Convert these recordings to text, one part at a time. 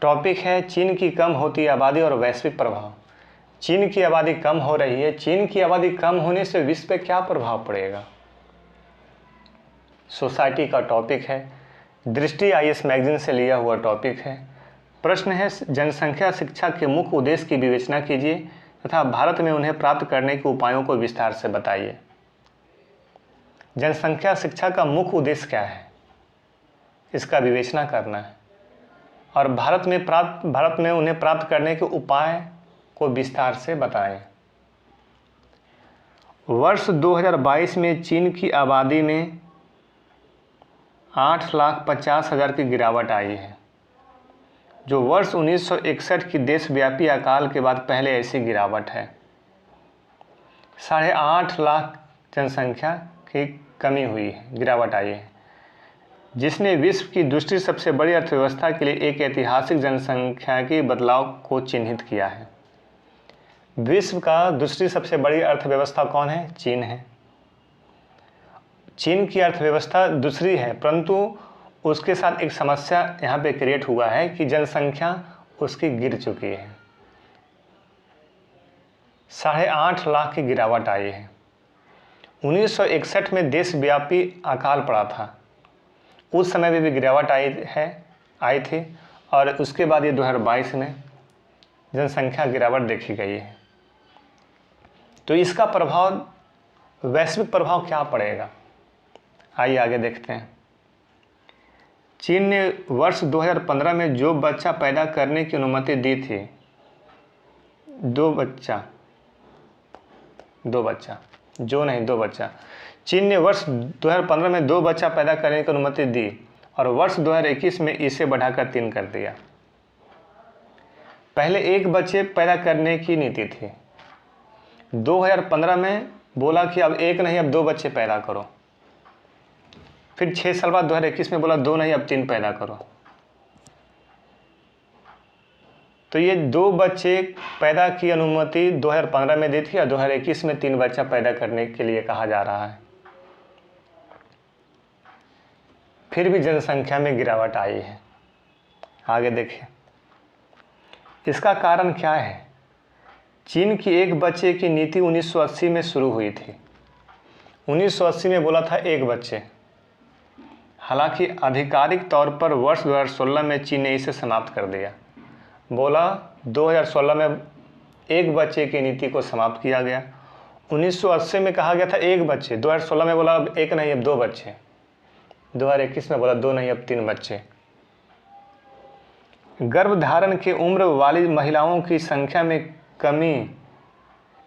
Topic है चीन की कम होती आबादी और वैश्विक प्रभाव। चीन की आबादी कम हो रही है। चीन की आबादी कम होने से विश्व पे क्या प्रभाव पड़ेगा? सोसाइटी का टॉपिक है। दृष्टि आईएएस मैगजीन से लिया हुआ टॉपिक है। प्रश्न है जनसंख्या शिक्षा के मुख्य उद्देश्य की विवेचना कीजिए तथा भारत में उन्हें प्राप्त करने के उपायों को विस्तार से बताइए। जनसंख्या शिक्षा का मुख्य उद्देश्य क्या है, इसका विवेचना करना है और भारत में उन्हें प्राप्त करने के उपाय को विस्तार से बताएं। वर्ष 2022 में चीन की आबादी में 8,50,000 की गिरावट आई है, जो वर्ष 1961 की देशव्यापी अकाल के बाद पहले ऐसी गिरावट है। 8.5 लाख जनसंख्या की कमी हुई है, गिरावट आई है, जिसने विश्व की दूसरी सबसे बड़ी अर्थव्यवस्था के लिए एक ऐतिहासिक जनसंख्यिकी बदलाव को चिन्हित किया है। विश्व का दूसरी सबसे बड़ी अर्थव्यवस्था कौन है? चीन है। चीन की अर्थव्यवस्था दूसरी है, परंतु उसके साथ एक समस्या यहाँ पे क्रिएट हुआ है कि जनसंख्या उसकी गिर चुकी है। 8.5 लाख की गिरावट आई है। 1961 में देशव्यापी अकाल पड़ा था, उस समय भी गिरावट आई थी और उसके बाद ये 2022 में जनसंख्या गिरावट देखी गई है। तो इसका प्रभाव, वैश्विक प्रभाव क्या पड़ेगा? आइए आगे देखते हैं। चीन ने वर्ष 2015 में जो बच्चा पैदा करने की अनुमति दी थी, दो बच्चा, चीन ने वर्ष 2015 में 2 बच्चा पैदा करने की अनुमति दी और वर्ष 2021 में इसे बढ़ाकर 3 कर दिया। पहले 1 बच्चे पैदा करने की नीति थी। 2015 में बोला कि अब 1 नहीं, अब 2 बच्चे पैदा करो। फिर 6 साल बाद 2021 में बोला 2 नहीं, अब 3 पैदा करो। तो ये 2 बच्चे पैदा की अनुमति 2015 में दी थी और 2021 में 3 बच्चा पैदा करने के लिए कहा जा रहा है। फिर भी जनसंख्या में गिरावट आई है। आगे देखिए, इसका कारण क्या है? चीन की 1 बच्चे की नीति 1980 में शुरू हुई थी। 1980 में बोला था 1 बच्चे। हालांकि आधिकारिक तौर पर वर्ष 2016 में चीन ने इसे समाप्त कर दिया। बोला 2016 में 1 बच्चे की नीति को समाप्त किया गया। 1980 में कहा गया था 1 बच्चे, 2016 में बोला अब 1 नहीं, अब 2 बच्चे। 2021 में बोला 2 नहीं, अब 3 बच्चे। गर्भधारण की उम्र वाली महिलाओं की संख्या में कमी,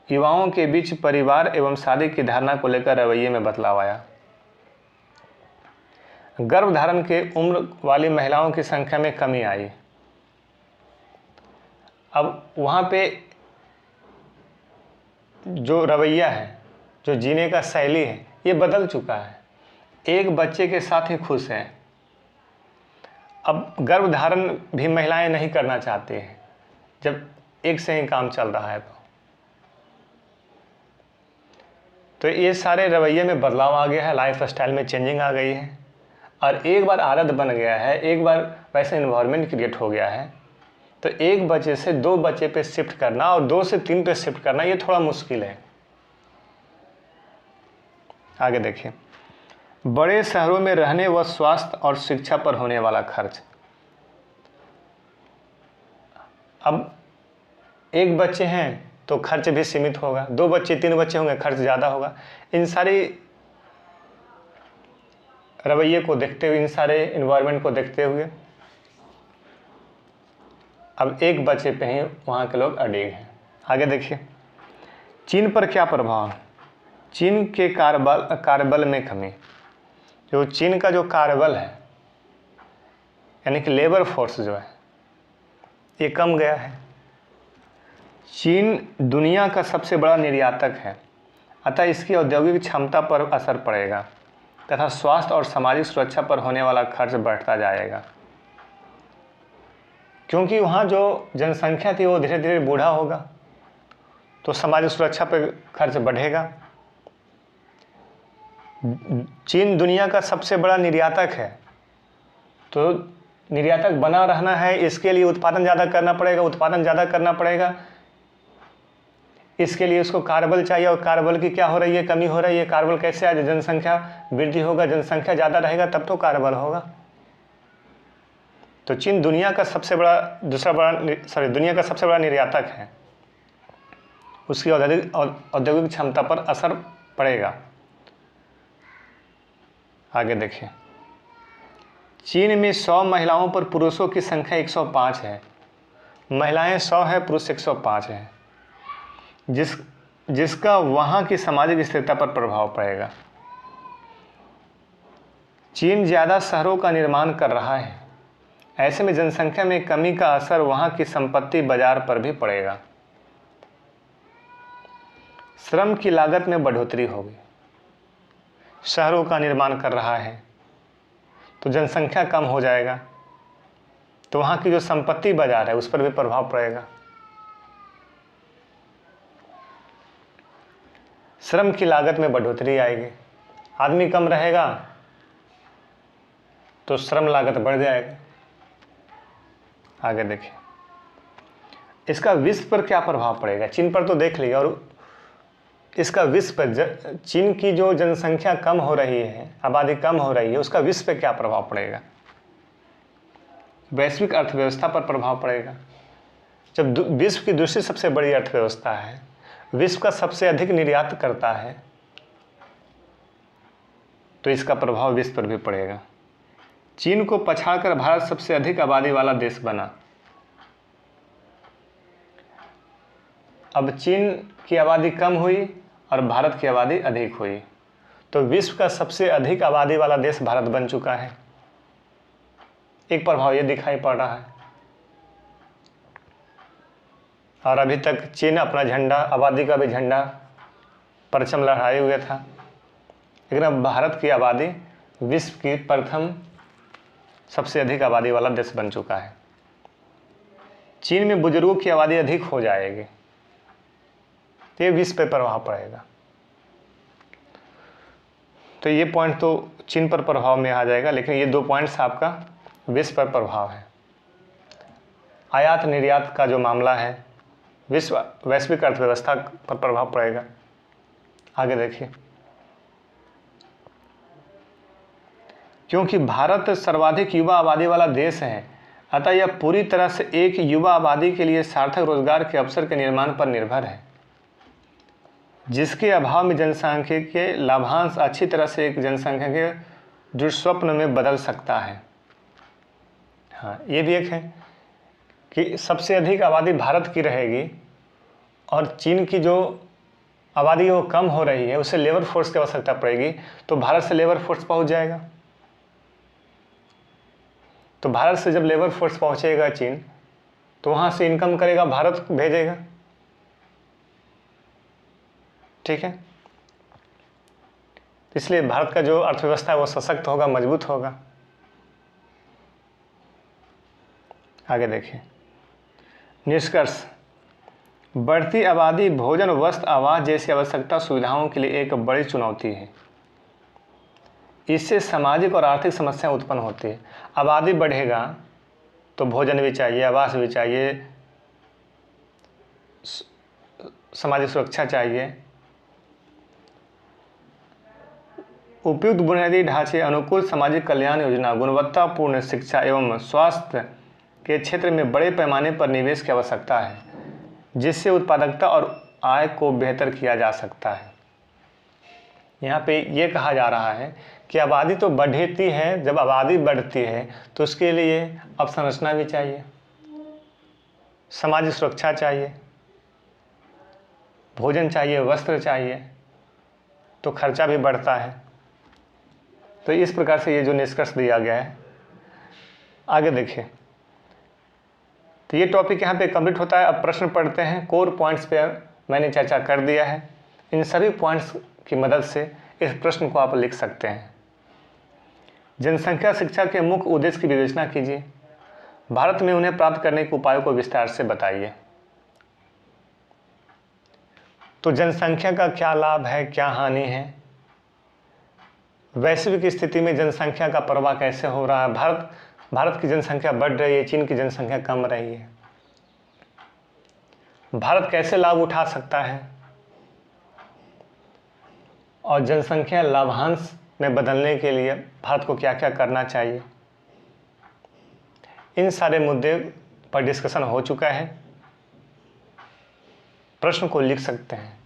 युवाओं के बीच परिवार एवं शादी की धारणा को लेकर रवैये में बदलाव आया। गर्भधारण के उम्र वाली महिलाओं की संख्या में कमी आई। अब वहाँ पे जो रवैया है, जो जीने का शैली है, ये बदल चुका है। 1 बच्चे के साथ ही खुश हैं। अब गर्भधारण भी महिलाएं नहीं करना चाहती हैं जब 1 से ही काम चल रहा है। तो ये सारे रवैये में बदलाव आ गया है, लाइफ स्टाइल में चेंजिंग आ गई है और एक बार आदत बन गया है, एक बार वैसा इन्वायरमेंट क्रिएट हो गया है, तो 1 बच्चे से 2 बच्चे पे शिफ्ट करना और 2 से 3 पे शिफ्ट करना ये थोड़ा मुश्किल है। आगे देखिए, बड़े शहरों में रहने व स्वास्थ्य और शिक्षा पर होने वाला खर्च। अब 1 बच्चे हैं तो खर्च भी सीमित होगा, 2 बच्चे 3 बच्चे होंगे खर्च ज़्यादा होगा। इन सारी रवैये को देखते हुए, इन सारे इन्वायरमेंट को देखते हुए अब 1 बच्चे पे ही वहाँ के लोग अड़िग हैं। आगे देखिए, चीन पर क्या प्रभाव? चीन के कार्यबल में कमी। जो चीन का जो कार्यबल है, यानी कि लेबर फोर्स जो है, ये कम गया है। चीन दुनिया का सबसे बड़ा निर्यातक है, अतः इसकी औद्योगिक क्षमता पर असर पड़ेगा तथा स्वास्थ्य और सामाजिक सुरक्षा पर होने वाला खर्च बढ़ता जाएगा, क्योंकि वहाँ जो जनसंख्या थी वो धीरे धीरे बूढ़ा होगा, तो सामाजिक सुरक्षा पर खर्च बढ़ेगा। चीन दुनिया का सबसे बड़ा निर्यातक है, तो निर्यातक बना रहना है, इसके लिए उत्पादन ज़्यादा करना पड़ेगा, उत्पादन ज़्यादा करना पड़ेगा, इसके लिए उसको कार्यबल चाहिए, और कार्यबल की क्या हो रही है, कमी हो रही है। कार्यबल कैसे आए? जनसंख्या वृद्धि होगा, जनसंख्या ज़्यादा रहेगा तब तो कार्यबल होगा। तो चीन दुनिया का सबसे बड़ा दुनिया का सबसे बड़ा निर्यातक है। उसकी औद्योगिक क्षमता पर असर पड़ेगा। आगे देखिए, चीन में 100 महिलाओं पर पुरुषों की संख्या 105 है। महिलाएं 100 है, पुरुष 105 है, जिसका वहाँ की सामाजिक स्थिरता पर प्रभाव पड़ेगा। चीन ज़्यादा शहरों का निर्माण कर रहा है, ऐसे में जनसंख्या में कमी का असर वहाँ की संपत्ति बाजार पर भी पड़ेगा। श्रम की लागत में बढ़ोतरी होगी। शहरों का निर्माण कर रहा है तो जनसंख्या कम हो जाएगा, तो वहाँ की जो संपत्ति बाजार है उस पर भी प्रभाव पड़ेगा। श्रम की लागत में बढ़ोतरी आएगी, आदमी कम रहेगा तो श्रम लागत बढ़ जाएगा। आगे देखिए, इसका विश्व पर क्या प्रभाव पड़ेगा। चीन पर तो देख लिया, और इसका विश्व पर, चीन की जो जनसंख्या कम हो रही है, आबादी कम हो रही है, उसका विश्व पर क्या प्रभाव पड़ेगा। वैश्विक अर्थव्यवस्था पर प्रभाव पड़ेगा। जब विश्व की दूसरी सबसे बड़ी अर्थव्यवस्था है, विश्व का सबसे अधिक निर्यात करता है, तो इसका प्रभाव विश्व पर भी पड़ेगा। चीन को पछाड़कर भारत सबसे अधिक आबादी वाला देश बना। अब चीन की आबादी कम हुई और भारत की आबादी अधिक हुई, तो विश्व का सबसे अधिक आबादी वाला देश भारत बन चुका है। एक प्रभाव ये दिखाई पड़ रहा है। और अभी तक चीन अपना झंडा, आबादी का भी झंडा, परचम लहराए हुए था, लेकिन अब भारत की आबादी विश्व की प्रथम सबसे अधिक आबादी वाला देश बन चुका है। चीन में बुजुर्गों की आबादी अधिक हो जाएगी, तो ये विश्व पर प्रभाव पड़ेगा। तो ये पॉइंट तो चीन पर प्रभाव में आ जाएगा, लेकिन ये 2 पॉइंट्स आपका विश्व पर प्रभाव है। आयात निर्यात का जो मामला है, वैश्विक अर्थव्यवस्था पर प्रभाव पड़ेगा। आगे देखिए, क्योंकि भारत सर्वाधिक युवा आबादी वाला देश है, अतः यह पूरी तरह से एक युवा आबादी के लिए सार्थक रोजगार के अवसर के निर्माण पर निर्भर है, जिसके अभाव में जनसांख्यिकी के लाभांश अच्छी तरह से एक जनसंख्या के दुष्स्वप्न में बदल सकता है। हाँ, ये भी एक है कि सबसे अधिक आबादी भारत की रहेगी और चीन की जो आबादी वो कम हो रही है, उसे लेबर फोर्स की आवश्यकता पड़ेगी, तो भारत से लेबर फोर्स पहुंच जाएगा। तो भारत से जब लेबर फोर्स पहुंचेगा चीन, तो वहाँ से इनकम करेगा, भारत भेजेगा। ठीक है, इसलिए भारत का जो अर्थव्यवस्था है वो सशक्त होगा, मजबूत होगा। आगे देखिए, निष्कर्ष, बढ़ती आबादी भोजन, वस्त्र, आवास जैसी आवश्यकता सुविधाओं के लिए एक बड़ी चुनौती है। इससे सामाजिक और आर्थिक समस्याएं उत्पन्न होती है। आबादी बढ़ेगा तो भोजन भी चाहिए, आवास भी चाहिए, सामाजिक सुरक्षा चाहिए, उपयुक्त बुनियादी ढांचे, अनुकूल सामाजिक कल्याण योजना, गुणवत्तापूर्ण शिक्षा एवं स्वास्थ्य के क्षेत्र में बड़े पैमाने पर निवेश की आवश्यकता है, जिससे उत्पादकता और आय को बेहतर किया जा सकता है। यहाँ पे ये कहा जा रहा है कि आबादी तो बढ़ती है, जब आबादी बढ़ती है तो उसके लिए अवसंरचना भी चाहिए, सामाजिक सुरक्षा चाहिए, भोजन चाहिए, वस्त्र चाहिए, तो खर्चा भी बढ़ता है। तो इस प्रकार से ये जो निष्कर्ष दिया गया है। आगे देखिए, तो ये टॉपिक यहाँ पे कंप्लीट होता है। अब प्रश्न पढ़ते हैं। कोर पॉइंट्स पे मैंने चर्चा कर दिया है। इन सभी पॉइंट्स की मदद से इस प्रश्न को आप लिख सकते हैं। जनसंख्या शिक्षा के मुख्य उद्देश्य की विवेचना कीजिए। भारत में उन्हें प्राप्त करने के उपायों को विस्तार से बताइए। तो जनसंख्या का क्या लाभ है, क्या हानि है, वैश्विक स्थिति में जनसंख्या का प्रवाह कैसे हो रहा है, भारत की जनसंख्या बढ़ रही है, चीन की जनसंख्या कम रही है। भारत कैसे लाभ उठा सकता है और जनसंख्या लाभांश में बदलने के लिए भारत को क्या क्या करना चाहिए, इन सारे मुद्दे पर डिस्कशन हो चुका है। प्रश्न को लिख सकते हैं।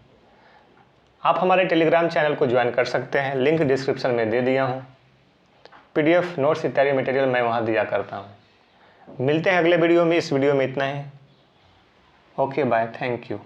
आप हमारे टेलीग्राम चैनल को ज्वाइन कर सकते हैं, लिंक डिस्क्रिप्शन में दे दिया हूँ। PDF नोट्स इत्यादि मटेरियल मैं वहाँ दिया करता हूँ। मिलते हैं अगले वीडियो में। इस वीडियो में इतना ही। Okay bye, thank you.